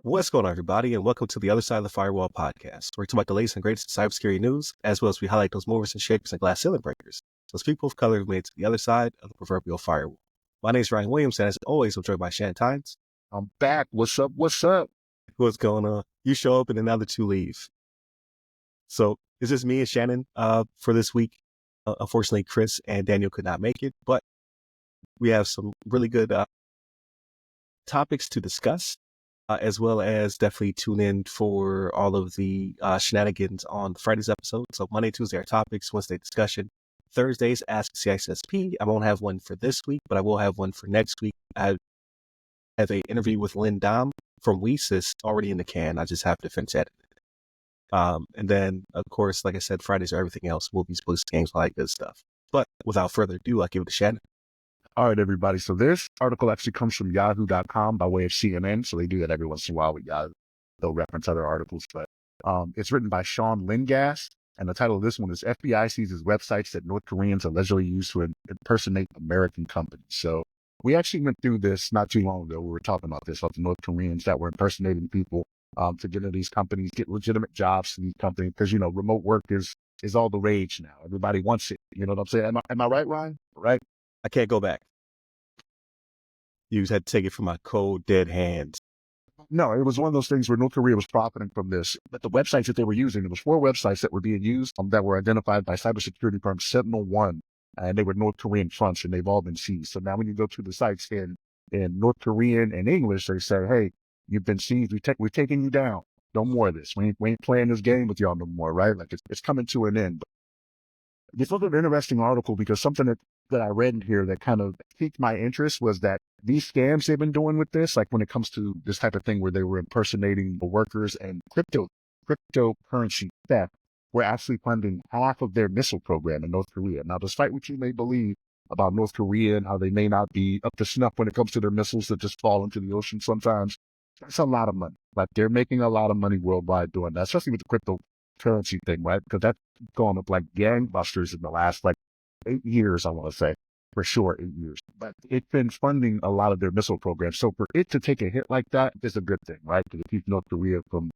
What's going on, everybody, and welcome to the Other Side of the Firewall podcast, where we talk about the latest and greatest in cybersecurity news, as well as we highlight those movers and shakers and glass ceiling breakers, those people of color who made it to the other side of the proverbial firewall. My name is Ryan Williams, and as always, I'm joined by Shannon Tynes. I'm back. What's up? What's up? What's going on? You show up and then the other two leave. So it's just me and Shannon for this week. Unfortunately, Chris and Daniel could not make it, but we have some really good topics to discuss, as well as definitely tune in for all of the shenanigans on Friday's episode. So Monday, Tuesday are topics, Wednesday discussion, Thursdays Ask CISSP. I won't have one for this week, but I will have one for next week. I have an interview with Lynn Dom from WeSys already in the can. I just have to finish editing it. And then, of course, like I said, Fridays are everything else, movies, books, games, all that good stuff. But without further ado, I'll give it to Shannon. All right, everybody. So this article actually comes from yahoo.com by way of CNN. So they do that every once in a while with Yahoo. They'll reference other articles, but it's written by Sean Lingast. And the title of this one is FBI seizes websites that North Koreans allegedly use to impersonate American companies. So we actually went through this not too long ago. We were talking about this, about the North Koreans that were impersonating people to get into these companies, get legitimate jobs to these companies. Because, you know, remote work is all the rage now. Everybody wants it. You know what I'm saying? Am I right, Ryan? Right? I can't go back. You had to take it from my cold, dead hands. No, it was one of those things where North Korea was profiting from this. But the websites that they were using, there was 4 websites that were being used that were identified by cybersecurity firm SentinelOne, and they were North Korean fronts, and they've all been seized. So now when you go to the sites in North Korean and English, they say, hey, you've been seized. We're taking you down. No more of this. We ain't playing this game with y'all no more, right? Like it's coming to an end. But this was an interesting article because something that I read in here that kind of piqued my interest was that these scams they've been doing with this, like when it comes to this type of thing where they were impersonating the workers and cryptocurrency theft, were actually funding half of their missile program in North Korea. Now, despite what you may believe about North Korea and how they may not be up to snuff when it comes to their missiles that just fall into the ocean sometimes, that's a lot of money. Like they're making a lot of money worldwide doing that, especially with the cryptocurrency thing, right? Because that's gone up like gangbusters in the last 8 years, I want to say, for sure, 8 years. But it's been funding a lot of their missile programs. So for it to take a hit like that is a good thing, right? Because it keeps North Korea from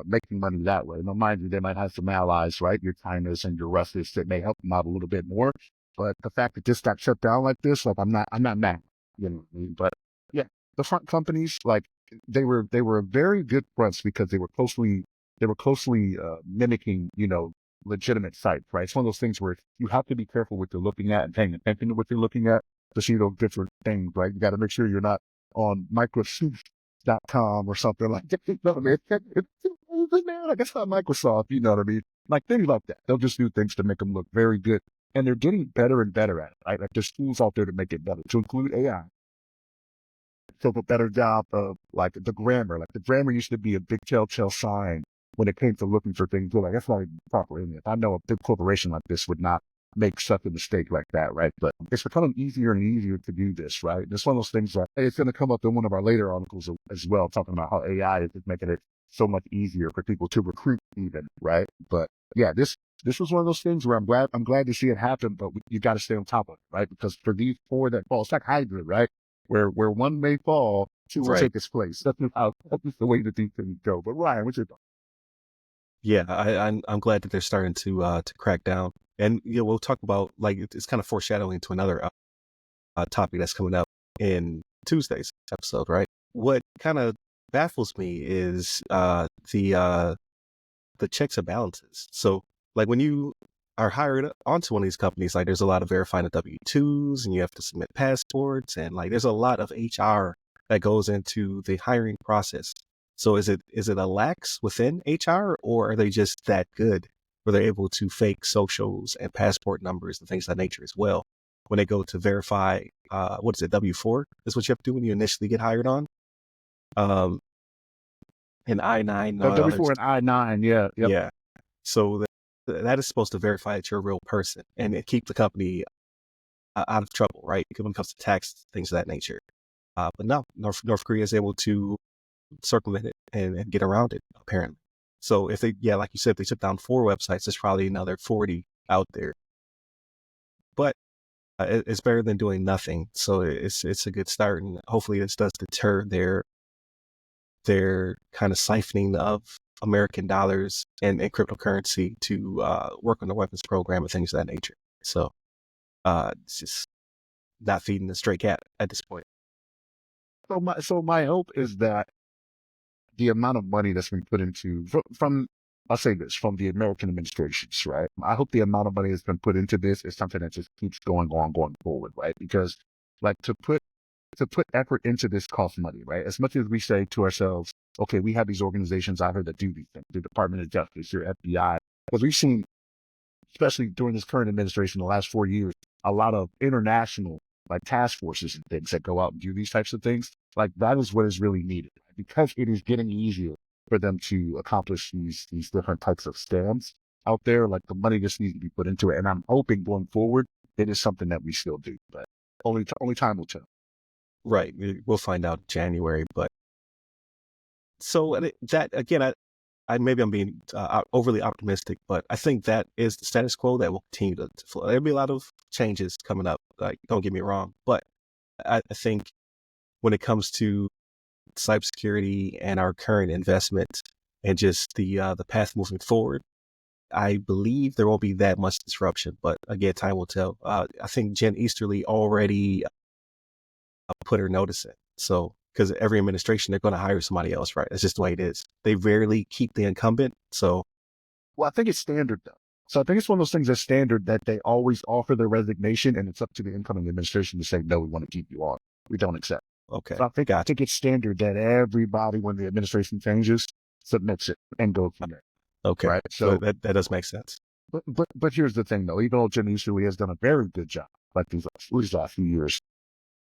making money that way. Now, mind you, they might have some allies, right? Your Chinas and your Russias that may help them out a little bit more. But the fact that this got shut down like this, I'm not mad, you know what I mean? But yeah, the front companies, they were very good fronts because they were closely mimicking, legitimate sites, right? It's one of those things where you have to be careful what you're looking at and paying attention to what you're looking at to see those different things, right? You got to make sure you're not on Microsoft.com or something like that. You know what I mean? Like it's not Microsoft, you know what I mean? Like things like that. They'll just do things to make them look very good. And they're getting better and better at it, right? Like there's tools out there to make it better, to include AI. So a better job of the grammar. Like the grammar used to be a big telltale sign when it came to looking for things. Like that's not even proper English. I know a big corporation like this would not make such a mistake like that, right? But it's becoming easier and easier to do this, right? It's one of those things that it's going to come up in one of our later articles as well, talking about how AI is making it so much easier for people to recruit even, right? But yeah, this was one of those things where I'm glad to see it happen, but you got to stay on top of it, right? Because for these 4 that fall, it's like Hydra, right? Where one may fall, 2 will take its place. That's just the way that these things go. But Ryan, what's your thought? Yeah, I'm glad that they're starting to crack down, and we'll talk about it's kind of foreshadowing to another topic that's coming up in Tuesday's episode, right? What kind of baffles me is the checks and balances. So when you are hired onto one of these companies, there's a lot of verifying the W-2s, and you have to submit passports, and there's a lot of HR that goes into the hiring process. So is it a lax within HR, or are they just that good where they're able to fake socials and passport numbers and things of that nature as well when they go to verify, W-4 is what you have to do when you initially get hired on? And I-9. W-4 and I-9, yeah. Yep. Yeah. So that is supposed to verify that you're a real person and keep the company out of trouble, right? When it comes to tax, things of that nature. But no, North Korea is able to circumvent it and get around it, apparently. So if they, like you said, if they took down 4 websites, there's probably another 40 out there. But It's better than doing nothing. So it's a good start, and hopefully this does deter their kind of siphoning of American dollars and cryptocurrency to work on the weapons program and things of that nature. So it's just not feeding the stray cat at this point. So my hope is that the amount of money that's been put into from I'll say this from the American administrations, right? I hope the amount of money that's been put into this is something that just keeps going forward, right? Because like to put effort into this costs money, right? As much as we say to ourselves, okay, we have these organizations out here that do these things, the Department of Justice, your FBI, because we've seen, especially during this current administration, the last 4 years, a lot of international like task forces and things that go out and do these types of things. Like that is what is really needed because it is getting easier for them to accomplish these different types of scams out there. Like the money just needs to be put into it, and I'm hoping going forward it is something that we still do, but only time will tell. Right. We'll find out in January. But so that again, I maybe I'm being overly optimistic, but I think that is the status quo that will continue to flow. There'll be a lot of changes coming up. Like, don't get me wrong, but I think when it comes to cybersecurity and our current investment and just the path moving forward, I believe there won't be that much disruption. But again, time will tell. I think Jen Easterly already put her notice in. So, because every administration, they're going to hire somebody else, right? That's just the way it is. They rarely keep the incumbent. So, Well, I think it's standard though. So I think it's one of those things that's standard that they always offer their resignation, and it's up to the incoming administration to say, no, we want to keep you on. We don't accept. okay, So I gotcha. think it's standard that everybody, when the administration changes, submits it and goes from there. Okay. Right. So So, that does make sense. but here's the thing though, even though Jim Easterly has done a very good job, like these last few years,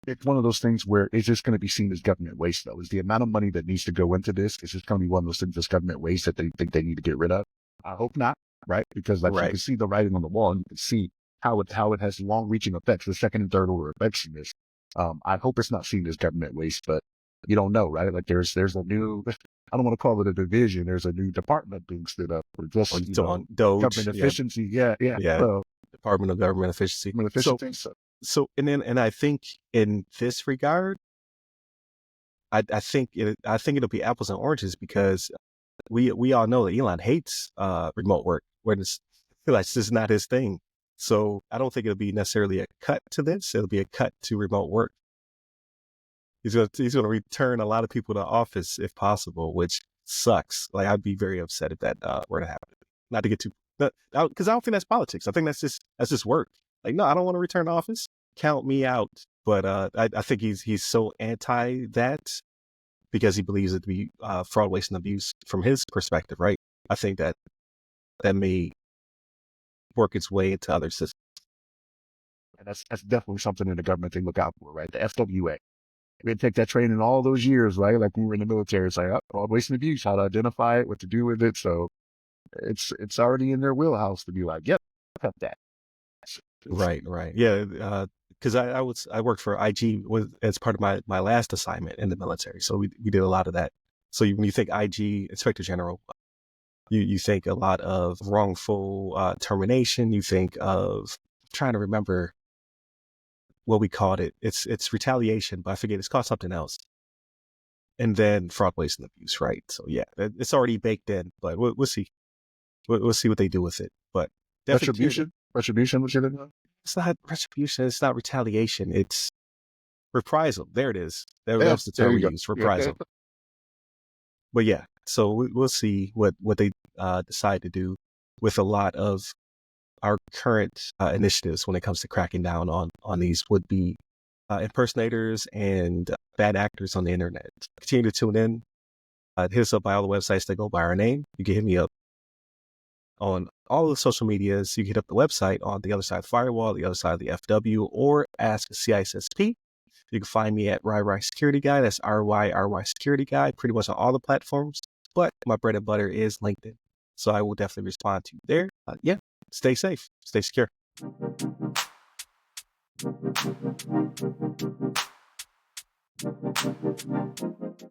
it's one of those things where it's just going to be seen as government waste though. Is the amount of money that needs to go into this, it's just going to be one of those things that's government waste that they think they need to get rid of. I hope not, right? Because like you Right. can see the writing on the wall and you can see how it has long reaching effects, the second and third order effects from this. I hope it's not seen as government waste, but you don't know, right? Like there's a new I don't want to call it a division, there's a new department being stood up for On, just, on Doge. government Yeah. efficiency. Yeah, yeah. Yeah. So Department of Government Efficiency. government So, efficiency. So and I think in this regard, I think it'll be apples and oranges because we all know that Elon hates remote work when it's like this is not his thing. So I don't think it'll be necessarily a cut to this. It'll be a cut to remote work. He's gonna return a lot of people to office if possible, which sucks. Like I'd be very upset if that were to happen. Not to get too, because I don't think that's politics. I think that's just work. Like no, I don't want to return to office. Count me out. But I think he's so anti that because he believes it to be fraud, waste, and abuse from his perspective, right? I think that may work its way into other systems. and that's definitely something in the government they look out for, right? The FWA. We had to take that training all those years, right? Like when we were in the military, it's like, oh, fraud, waste, and abuse, how to identify it, what to do with it. So it's already in their wheelhouse to be like, yep, cut that. Right, right. Yeah, because I worked for IG as part of my last assignment in the military, so we did a lot of that. So when you think IG Inspector General, you think a lot of wrongful termination. You think of trying to remember what we called it. It's retaliation, but I forget it's called something else. And then fraud, waste, and abuse, right? So yeah, it's already baked in, but we'll see. We'll see what they do with it. But definitely, Retribution, what you're doing? it's not retribution. It's not retaliation. It's reprisal. There it is. Yeah, That's the there term you we go. use, Yeah. reprisal. But yeah, so we'll see what they decide to do with a lot of our current initiatives when it comes to cracking down on these would be impersonators and bad actors on the internet. Continue to tune in. Hit us up by all the websites that go by our name. You can hit me up on all of the social medias. You can hit up the website on the other side of the firewall, the other side of the FW, or ask a CISSP. You can find me at RyRy Security Guy. That's RYRY Security Guy, pretty much on all the platforms. But my bread and butter is LinkedIn. So I will definitely respond to you there. Yeah, stay safe, stay secure.